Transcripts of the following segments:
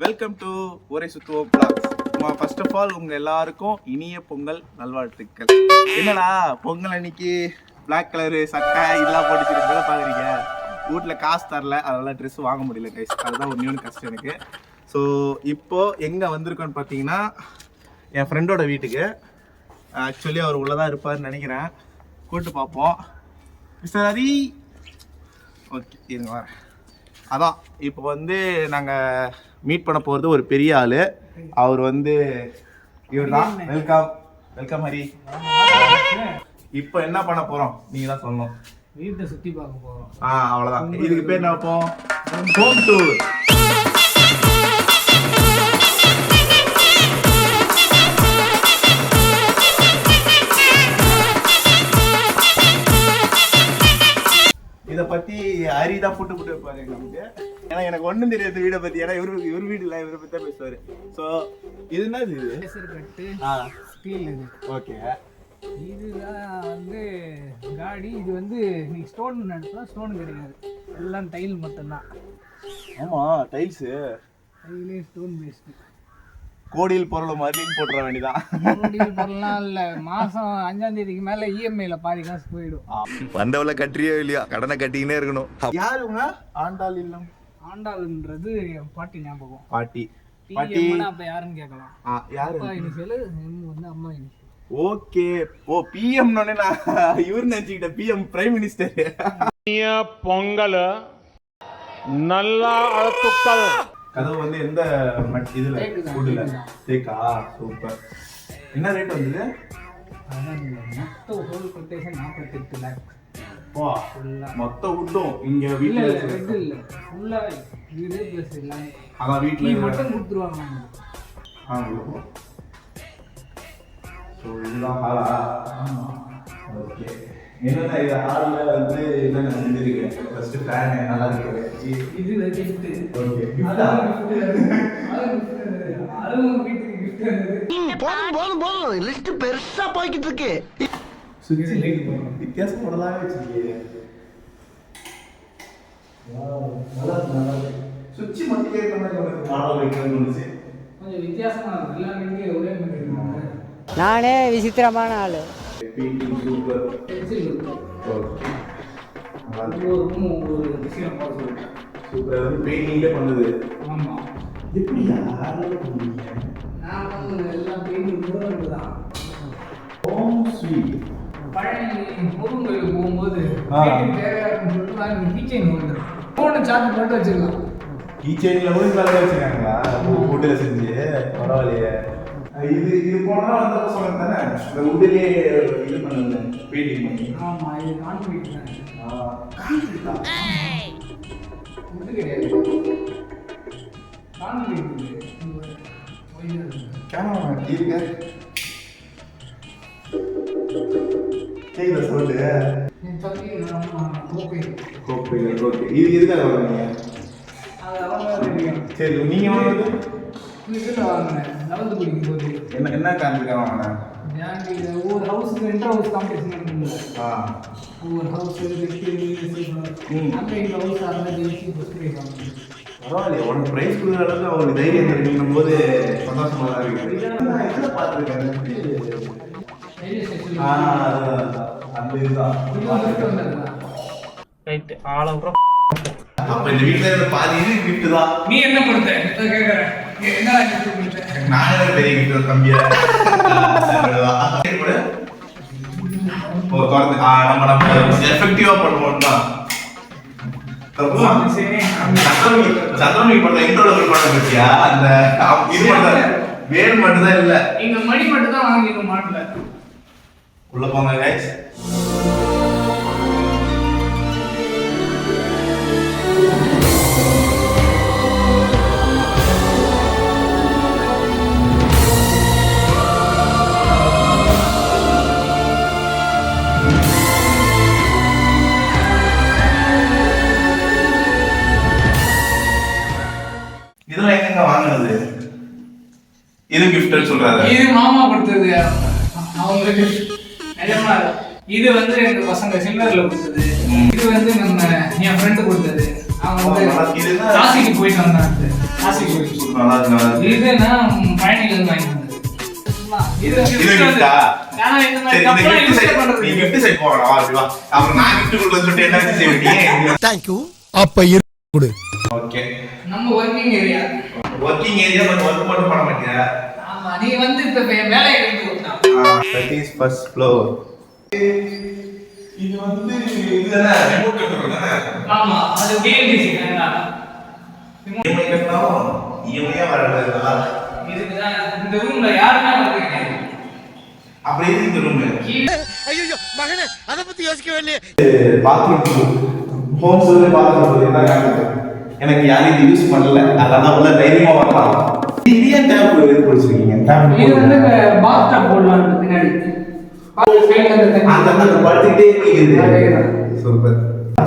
Welcome to ஒரே சுத்துவோம் vlogs. First of all உங்க எல்லாருக்கும் இனிய பொங்கல் நல்வாழ்த்துக்கள். என்னடா பொங்கல் அன்னைக்கு பிளாக் கலரு சட்டை இதெல்லாம் போட்டுச்சிருக்கா பாக்குறீங்க. வீட்டில் காசு தரல, அதெல்லாம் ட்ரெஸ் வாங்க முடியல கைஸ். அதுதான் ஒன்று கஷ்டம் எனக்கு. ஸோ இப்போ எங்கே வந்திருக்கோன்னு பார்த்தீங்கன்னா என் ஃப்ரெண்டோட வீட்டுக்கு. ஆக்சுவலி அவர் உள்ளதான் இருப்பார்னு நினைக்கிறேன். கூப்பிட்டு பார்ப்போம். மிஸ்டர் ஹரி, ஓகே இருங்க வரேன். அதான் இப்போ வந்து நாங்கள் மீட் பண்ண போகிறது ஒரு பெரிய ஆள். அவர் வந்து இவர் தான். Welcome welcome Hari. இப்போ என்ன பண்ண போகிறோம் நீங்கள் தான் சொல்லணும். வீட்டை சுற்றி பார்க்க போகிறோம். அவ்வளோதான். இதுக்கு பேர் என்ன வைப்போம்? Home tour. இதை பற்றி ஹரி தான் புட்டு வைப்பாரு நமக்கு. ஏன்னா எனக்கு ஒன்றும் தெரியாது வீடை பற்றி. ஏன்னா இவர் வீடு இல்லை, இவரை பற்றி தான் பேசுவார். ஸோ இது என்ன இது? கட்டு ஸ்டீல் இது. ஓகே, இதுதான் வந்து காடி. இது வந்து நீ ஸ்டோன் நினைச்சா ஸ்டோன் கிடையாது, எல்லாம் டைல் மட்டும்தான். ஆமாம், டைல்ஸு டைலே ஸ்டோன் பேஸ்டு. கோடியில் பொருள் மாதிரின்னு போட்டுற வேண்டியதான். கோடியில் பொருள்லாம் இல்லை. மாதம் 5ஆம் தேதிக்கு மேலே இஎம்ஐல பாதி காசு போயிடும். வந்தவளை கட்டியோ இல்லையா, கடனை கட்டிக்கினே இருக்கணும். யாருங்க? ஆண்டாள் இல்லம். ஆண்டாள்ன்றது என் பாட்டி ஞாபகம். பாட்டி பாட்டி அப்போ யாருன்னு கேட்கலாம். யாரு? அப்பா இனிஷியல், வந்து அம்மா இனிஷியல். ஓகே. ஓ, பிஎம் நான் இவரு நினைச்சுக்கிட்டேன். PM prime minister. பொங்கல் நல்லா அழுத்துக்கள். கதவு வந்து எந்த இதுல ஃபுட்ல தேக்கா? சூப்பர். என்ன ரேட் வந்தது? மொத்த ஹோல் கொட்டேஷன் 48 லேக். வா, மொத்த உட்டும் இங்க இல்ல வீட்ல ரெட் இல்ல, ஃபுல்லா வீடு பிளஸ் எல்லாம். அதான் வீட்ல நீ மட்டும் கொடுத்துருவாங்க. ஸோ இதுதான் ஹாலா? ஓகே. என்னென்ன இது ஹாலில் வந்து என்னென்ன செஞ்சிருக்கு? ஃபர்ஸ்ட் ஃபேன் நல்லா இருக்கு. இது கிஃப்ட். ஓகே, அதுவும் வீட்டுக்கு கிஃப்ட் வந்தது. போதும் லிஸ்ட் பெருசா போய்கிட்டு இருக்கு. சுவிட்ச் லைட் போடுறோம். வித்தியாசம் போடலாமே வச்சிருக்கீங்க. நல்லா சுவிட்ச் மட்டும் ஏற்ற மாதிரி உங்களுக்கு மாடல் வைக்கணும்னு இருந்துச்சு. கொஞ்சம் வித்தியாசமா இருக்கு. எல்லா வீட்டுக்கும் ஒரே மாதிரி இருக்கு. நானே விசித்திரமான ஆளு. Painting super. பென்சில் இருக்கு. ஓகே, ஒரு ரூம் ஒரு விஷயம் பார்த்து சூப்பர். வந்து பெயிண்டிங்ல பண்ணுது. ஆமா. எப்படி யாரால பண்ணுவீங்க? நான் வந்து எல்லாம் பெயிண்டிங் கூட தான். Home sweet. பழனி முருங்கலுக்கு போகும்போது வீட்டுக்கு தேவையான சொல்லிட்டு நான் கிச்சன் வந்துடும். ஃபோனை சார்ஜ் போட்டு வச்சுக்கலாம். கிச்சன்ல கூட வேலை வச்சிருக்காங்களா? உட்ல செஞ்சு பரவாயில்லையே. இது போனா வந்து சொன்னது தானே, இந்த உட்லயே இது பண்ணுங்க பெயிண்டிங் பண்ணி. ஆமா, இது கான்கிரீட் தான். கான்கிரீட்டா? இது கிடையாது, கான்கிரீட் இது. கேமரா இருக்க கேக்குதா சவுண்டு? நீ சொல்லி கோப்பை ஓகே ஓகே. இது எதுக்காக வாங்குறீங்க? அது அவங்க ரெடியா. சரி, நீங்க வாங்குறது இதில் வாங்கினேன் 11th படிக்கும் போது. என்ன காரணத்துக்காக வாங்கினேன்? ஒவ்வொரு ஹவுஸுக்கு இன்டர் ஹவுஸ் காம்படிஷன் இருக்குல்ல. ஒவ்வொரு ஹவுஸ் அந்த இந்த ஹவுஸ் அந்த ஜெயிச்சு ஃபஸ்ட் ப்ரைஸ் வாங்கினேன். பரவாயில்லையே, உனக்கு ப்ரைஸ் கொடுக்குற அளவுக்கு அவங்களுக்கு தைரியம் தெரியும் போது சந்தோஷமா தான் இருக்கு. நான் இதில் பார்த்துருக்கேன். ரயில்வே ஸ்டேஷன் அந்த இதுதான். ரைட். ஆளவுறம் அப்ப இந்த வீட்டுல இருந்த பாதி இது கிஃப்ட் தான். நீ என்ன கொடுத்த? கேட்கறேன், என்ன கிஃப்ட் கொடுத்த? நானே பெரிய கிஃப்ட் கம்மியா நம்ம எஃபெக்டிவா பண்ணுவோம் தான். சந்திரமுகி பண்ற இன்ட்ரோல போய் பண்ண பத்தியா? அந்த இது மட்டும் வேறு மட்டும் தான் இல்ல, இங்க மணி மட்டும் தான் வாங்கிக்க மாட்டல. உள்ள போங்க கைஸ். இதெல்லாம் எங்க வாங்குறது? இது கிஃப்ட் சொல்றாரு. இது மாமா கொடுத்தது அவங்களுக்கு. நிஜமா இது வந்து எங்க பசங்க சில்வர்ல கொடுத்தது. இது வந்து நம்ம என் ஃப்ரெண்டு கொடுத்தது. அவன் வந்து இது என்ன? காசிக்கு போயிட்டு வந்தான். காசிக்கு போயிட்டு நல்லா இருக்கு, நல்லா இருக்கு. இது நான் பழனில இருந்து வாங்கி வந்தது. இது gift ஆ? ஆனா இந்த சரி, மாதிரி இந்த கப்பல் gift யூஸ் side- பண்றது நீ gift side போகலாம், வா, அப்படி வா. அப்புறம் நான் gift கொடுக்கணும்னு சொல்லிட்டு என்ன வச்சு செய்வீங்க? தேங்க்யூ. அப்ப கொடு. Okay. நம்ம working area. Working area, but work மட்டும் பண்ண மாட்டியா? ஆமா, நீ வந்து இப்ப வேலையை எடுத்து கொடுத்தான். That is first floor. இது வந்து இதுதானே remote control தானே? ஆமா, அது டிஎன்டிசி தானடா. EMI கட்டினாலும் EMI வரது நல்லா. இதுதான் இந்த ரூம்ல யாருமே வந்து கிடையாது. அப்புறம் எது இந்த ரூம்? ஐயோ மகனே அத பத்தி யோசிக்கவே இல்லையே. பாத்ரூம் ஹோம் சர்வே பாத்ரூம் என்ன காரணம்? எனக்கு யாரும் இது யூஸ் பண்ணல, அதனால உள்ள தைரியமா வரலாம். இது ஏன் டேப் பிடிச்சிருக்கீங்க? டேப் இது வந்து பாத்டப் போடலாம் பின்னாடி. பாத்டப் சைடுல அந்த அந்த படுத்துட்டே இருக்குது. சூப்பர்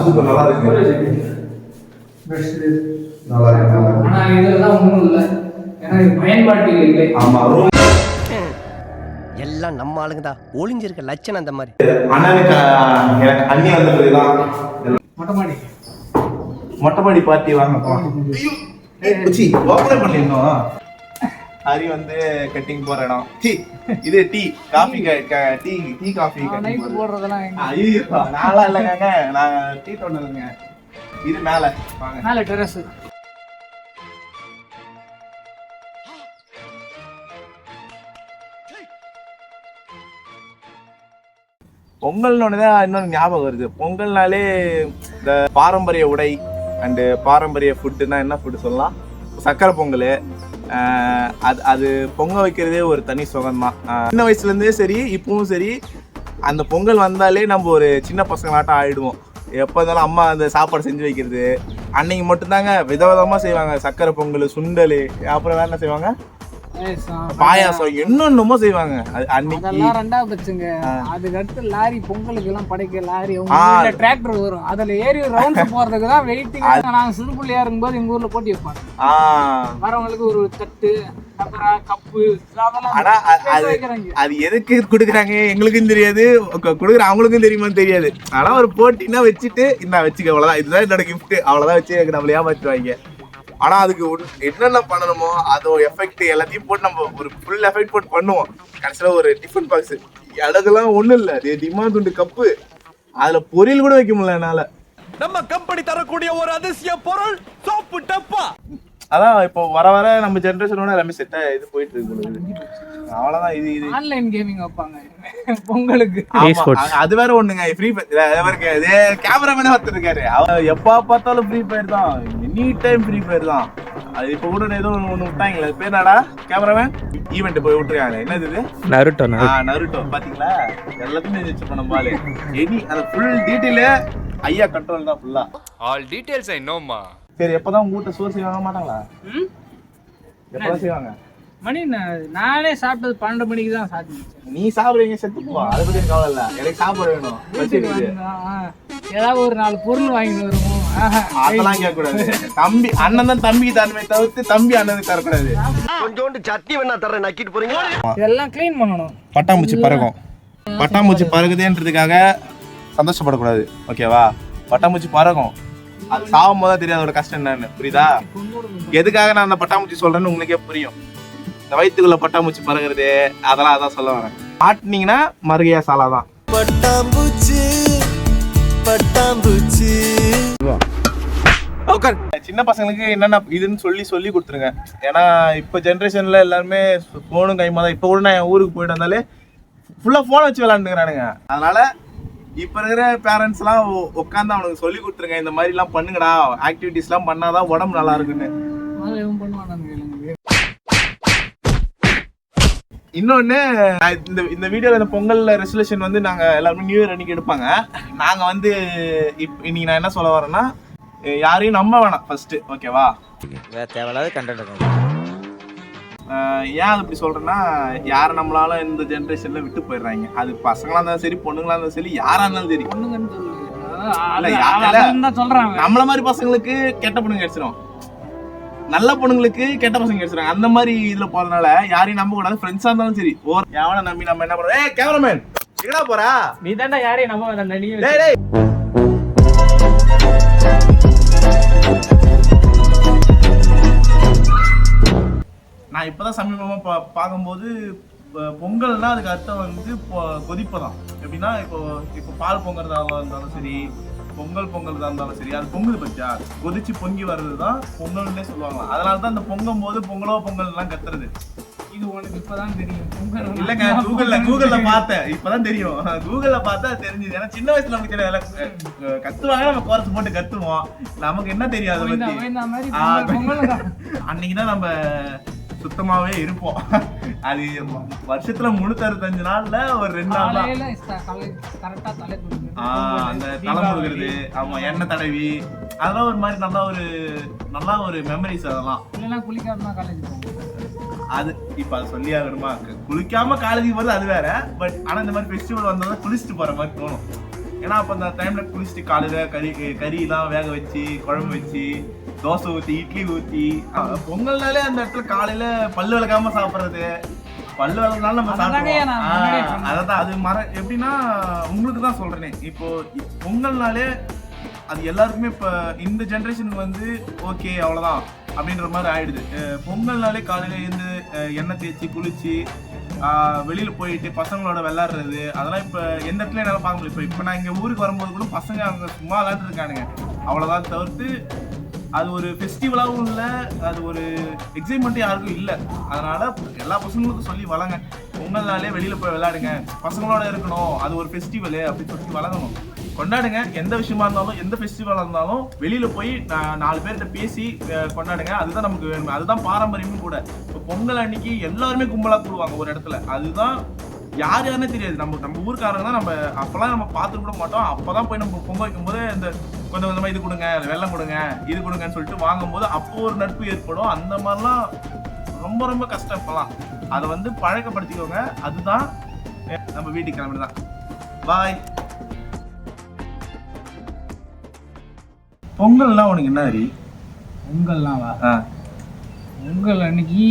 சூப்பர், நல்லா இருக்கு. பெஸ்ட். நல்லா இருக்கு, நல்லா இருக்கு. ஆனா இதெல்லாம் ஒண்ணும் இல்ல. ஏன்னா இது பயன்பாட்டில் இல்லை. ஆமா, ரூம் எல்லாம் நம்ம ஆளுங்க தான். ஒளிஞ்சிருக்க லட்சணம் அந்த மாதிரி. அண்ணனுக்கு எனக்கு அண்ணி வந்த பிறகுதான் மொட்டை மாடி. மொட்டை மாடி பார்ட்டி வாங்க. ஐயோ ஓப்பன் பண்ணிருந்தோம். ஹரி வந்து கட்டிங் போற இடம். இது tea coffee tea tea coffee night போடுறதெல்லாம் எங்க? ஐயோ நான்லாம் இல்லைங்க, நான் டீ தோணுதுங்க. இது மேல வாங்க. மேல டெரஸ். பொங்கல்னு தான் இன்னொன்று ஞாபகம் வருது. பொங்கல்னாலே இந்த பாரம்பரிய உடை அண்டு பாரம்பரிய ஃபுட்டுனா என்ன ஃபுட்டு சொல்லலாம்? சக்கரை பொங்கல். அது பொங்க வைக்கிறதே ஒரு தனி சுகம்தான். சின்ன வயசுலேருந்தே சரி இப்பவும் சரி, அந்த பொங்கல் வந்தாலே நம்ம ஒரு சின்ன பசங்களாட்டம் ஆகிடுவோம். எப்போ இருந்தாலும் அம்மா அந்த சாப்பாடு செஞ்சு வைக்கிறது அன்னைக்கு மட்டும்தாங்க விதவிதமாக செய்வாங்க. சக்கரை பொங்கல், சுண்டல், அப்புறம் வேற என்ன செய்வாங்க? பாயாசம், என்னென்னமோ செய்வாங்க. அன்னைக்கு அதெல்லாம் ரெண்டாவது பட்சங்க. அதுக்கு அடுத்து லாரி, பொங்கலுக்கு எல்லாம் படைக்க லாரி, டிராக்டர் வரும். அதுல ஏறி ரவுண்ட்ஸ் போறதுக்கு தான் வெயிட்டிங். நாங்க சிறு பிள்ளையா இருக்கும்போது எங்க ஊர்ல போட்டி வைப்பாங்க. வரவங்களுக்கு ஒரு தட்டு, கப்பு, ஆனா அது எதுக்கு குடுக்குறாங்க எங்களுக்கும் தெரியாது, குடுக்குற அவங்களுக்கும் தெரியுமான்னு தெரியாது. ஆனா ஒரு போட்டினா வச்சுட்டு இந்த வச்சுக்க, அவ்வளவுதான், இதுதான் என்னோட கிஃப்ட், அவ்வளவுதான் வச்சு நம்மள ஏமாத்துவாங்க. ஆனா அதுக்கு என்னென்ன பண்ணணுமோ அதோ எஃபெக்ட் எல்லாத்தையும் போட்டு நம்ம ஒரு ஃபுல் எஃபெக்ட் போட்டு பண்ணுவோம். கடைசியில் ஒரு டிஃபன் பாக்ஸ் இடத்துலாம் ஒண்ணும் இல்லை, டிமாண்ட் உண்டு கப்பு, அதுல பொரியல் கூட வைக்க முடியல என்னால. நம்ம கம்பெனி தரக்கூடிய ஒரு அதிசய பொருள் சோப்பு டப்பா. அதான் இப்போ வர வர நம்ம ஜென்ரேஷனோட எல்லாமே செட்டா இது போயிட்டு இருக்கு. அவ்வளவுதான். இது ஆன்லைன் கேமிங் வைப்பாங்க பொங்கலுக்கு. அது வேற ஒண்ணுங்க, ஃப்ரீ ஃபயர். கேமராமேனே ஒருத்தர் இருக்காரு, அவர் எப்ப பார்த்தாலும் ஃப்ரீ ஃபயர் தான், எனி டைம் ஃப்ரீ ஃபயர் தான். அது இப்போ கூட ஏதோ ஒண்ணு விட்டாங்களே, அது பேர் என்னடா? கேமராமேன் ஈவெண்ட் போய் விட்டுருக்காங்க. என்னது இது? நருட்டோ. பாத்தீங்களா, எல்லாத்தையும் வச்சிருக்கோம் நம்ம ஆளு. எனி அந்த ஃபுல் டீட்டெயில ஐயா கண்ட்ரோல் தான் ஃபுல்லா. ஆல் டீடைல்ஸ் ஐ நோமா. சரி, எப்பதான் உங்க வீட்டை சோறு செய்வாங்க மாட்டாங்களா? எப்பதான் செய்வாங்க? மணி நானே சாப்பிட்டது 12 மணிக்கு தான் சாப்பிட்டேன். நீ சாப்பிடுவீங்க, செத்து போவா, அதை பத்தி கவலை இல்ல. எனக்கு சாப்பிட வேணும். ஏதாவது ஒரு 4 பொருள் வாங்கிட்டு வருவோம். அதெல்லாம் கேட்க கூடாது. தம்பி அண்ணன் தான் தம்பிக்கு தரணுமே தவிர்த்து தம்பி அண்ணனுக்கு தரக்கூடாது. கொஞ்சோண்டு சட்னி வேணா தரேன், நக்கிட்டு போறீங்க. இதெல்லாம் க்ளீன் பண்ணணும். பட்டாம்பூச்சி பறக்கும். பட்டாம்பூச்சி பறகுதுன்றதுக்காக சந்தோஷப்படக்கூடாது, ஓகேவா? பட்டாம்பூச்சி பறக்கும், அது சாகும் போது தெரியாது அதோட கஷ்டம் என்னன்னு, புரியுதா? எதுக்காக நான் அந்த பட்டாம்பூச்சி சொல்றேன்னு உங்களுக்கே புரியும். இந்த வயிற்றுக்குள்ள பட்டாம்பூச்சி பறகுறது அதெல்லாம் அதான் சொல்ல வரேன். மாட்டினீங்கன்னா மறுகையா சாலாதான். பட்டாம்பூச்சி பட்டாம்பூச்சி. சின்ன பசங்களுக்கு என்னென்ன இதுன்னு சொல்லி கொடுத்துருங்க. ஏன்னா இப்போ ஜென்ரேஷன்ல எல்லாருமே ஃபோனும் கைமா தான். இப்போ கூட நான் என் ஊருக்கு போயிட்டு வந்தாலே ஃபுல்லாக ஃபோனை வச்சு விளாண்டுக்கிறானுங்க. அதனால இப்போ இருக்கிற பேரண்ட்ஸ்லாம் உட்காந்து அவனுக்கு சொல்லி கொடுத்துருங்க, இந்த மாதிரிலாம் பண்ணுங்கடா, ஆக்டிவிட்டிஸ்லாம் பண்ணாதான் உடம்பு நல்லா இருக்குன்னு. இன்னொன்று, இந்த வீடியோவில் இந்த பொங்கல் ரெசல்யூஷன் வந்து நாங்கள் எல்லாருமே நியூ இயர் அன்னைக்கு எடுப்பாங்க. நாங்கள் வந்து இன்னைக்கு நான் என்ன சொல்ல வரேன்னா, யாரையும் நம்ப வேணாம் ஃபர்ஸ்ட், ஓகேவா? தேவையில்லாத கண்டென்ட். ஏன் அது இப்படி சொல்றேன்னா, யாரை நம்மளால இந்த ஜென்ரேஷன்ல விட்டு போயிடுறாங்க. அது பசங்களா இருந்தாலும் சரி, பொண்ணுங்களா இருந்தாலும் சரி, யாரா இருந்தாலும் சரி. நம்மள மாதிரி பசங்களுக்கு கெட்ட பொண்ணுங்க கிடைச்சிடும், நல்ல பொண்ணுங்களுக்கு கெட்ட பசங்க கிடைச்சிடும். அந்த மாதிரி இதுல போறதுனால யாரையும் நம்ப கூடாது. ஃப்ரெண்ட்ஸா இருந்தாலும் சரி, எவனை நம்பி நம்ம என்ன பண்றோம்? ஏய் கேமராமேன், எங்கடா போறா? நீ தாண்டா யாரையும் நம்ப வேண்டாம். நான் இப்பதான் சமீபமா பார்க்கும்போது பொங்கல்னா அதுக்கு அர்த்தம் வந்து கொதிப்பதான். எப்படின்னா இப்போ பால் பொங்கறதா இருந்தாலும் சரி, பொங்கல் தான் இருந்தாலும் சரி, அது பொங்குது பத்தியா, கொதிச்சு பொங்கி வர்றதுதான் பொங்கல்னே சொல்லுவாங்க. அதனாலதான் அந்த பொங்கும் போது பொங்கல் எல்லாம் கத்துறது. இது உனக்கு இப்பதான் தெரியும் பொங்கல் இல்லங்க, கூகுள்ல பார்த்தேன், இப்பதான் தெரியும். கூகுள்ல பார்த்தா தெரிஞ்சது. ஏன்னா சின்ன வயசுல நமக்கு தெரியல, கத்துவாங்க, நம்ம கோரஸ் போட்டு கத்துவோம், நமக்கு என்ன தெரியாது பத்தி. அன்னைக்குதான் நம்ம சுத்தமாவே இருப்போம். அது வருஷத்துல 365 நாள்ல ஒரு 2 நாள் தான் அந்த தலை முழுகிறது. ஆமா, எண்ணெய் தடவி அதெல்லாம் ஒரு மாதிரி நல்லா ஒரு மெமரிஸ். அதெல்லாம் குளிக்காம காலேஜ் அது இப்ப அதை சொல்லி ஆகணுமா? குளிக்காம காலேஜுக்கு போறது அது வேற. பட் ஆனா இந்த மாதிரி ஃபெஸ்டிவல் வந்தா குளிச்சுட்டு போற மாதிரி தோணும். ஏன்னா அப்ப அந்த டைம்ல குளிச்சுட்டு காலையில கறியெல்லாம் வேக வச்சு, குழம்பு வச்சு, தோசை ஊத்தி, இட்லி ஊத்தி, பொங்கல்னாலே அந்த இடத்துல காலையில பல்லு விளக்காம சாப்பிடுறது. பல்லு விளக்குனாலும் நம்ம சாப்பிடுவோம். அதான் அது எப்படின்னா உங்களுக்கு தான் சொல்றேனே. இப்போ பொங்கல்னாலே அது எல்லாருக்குமே இப்ப இந்த ஜென்ரேஷனுக்கு வந்து ஓகே அவ்வளவுதான் அப்படின்ற மாதிரி ஆயிடுது. பொங்கல்னாலே காலையில இருந்து எண்ணெய் தேய்ச்சி குளிச்சு வெளியில போயிட்டு பசங்களோட விளையாடுறது, அதெல்லாம் இப்ப எந்த இடத்துல என்னால பார்க்க முடியும். இப்ப நான் இங்க ஊருக்கு வரும்போது கூட பசங்க அவங்க சும்மா விளையாட்டு இருக்கானுங்க, அவ்வளவுதான். தவிர்த்து அது ஒரு ஃபெஸ்டிவலாகவும் இல்லை, அது ஒரு எக்ஸைட்மெண்ட்டும் யாருக்கும் இல்லை. அதனால எல்லா பசங்களுக்கும் சொல்லி வளங்க, பொங்கல்னாலே வெளியில போய் விளையாடுங்க, பசங்களோட இருக்கணும், அது ஒரு ஃபெஸ்டிவலு அப்படின்னு சொல்லி வளங்கணும், கொண்டாடுங்க. எந்த விஷயமா இருந்தாலும், எந்த ஃபெஸ்டிவலாக இருந்தாலும் வெளியில போய் 4 பேர்கிட்ட பேசி கொண்டாடுங்க. அதுதான் நமக்கு வேணும், அதுதான் பாரம்பரியமும் கூட. இப்போ பொங்கல் அன்னைக்கு எல்லாருமே கும்பலாக கூடுவாங்க ஒரு இடத்துல, அதுதான் யாருன்னே தெரியாது. நம்ம ஊருக்காரங்க தான். நம்ம அப்பெல்லாம் நம்ம பார்த்துட்டு கூட மாட்டோம். அப்பதான் போய் நம்ம பொங்கல் வைக்கும்போது இந்த கொஞ்சமா இது கொடுங்க, வெள்ளம் கொடுங்க, இது கொடுங்கன்னு சொல்லிட்டு வாங்கும்போது அப்போ ஒரு நட்பு ஏற்படும். அந்த மாதிரிலாம் ரொம்ப ரொம்ப கஷ்டம் இப்பெல்லாம். அதை வந்து பழக்கப்படுத்திக்கோங்க. அதுதான் நம்ம வீட்டுக்கு கிளம்பிதான். பாய். பொங்கல்லாம் உனக்கு என்ன அறி? பொங்கல்னாவா? பொங்கல் அன்னைக்கு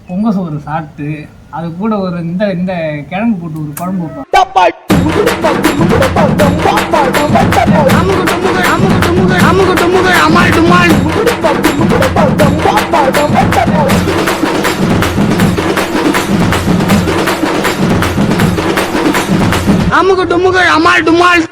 பொங்கல் சோறு சாப்பிட்டு அது கூட ஒரு இந்த கிழங்கு போட்டு ஒரு குழம்பு வைப்போம். அமுகு டுமுகு அமால் டுமால்.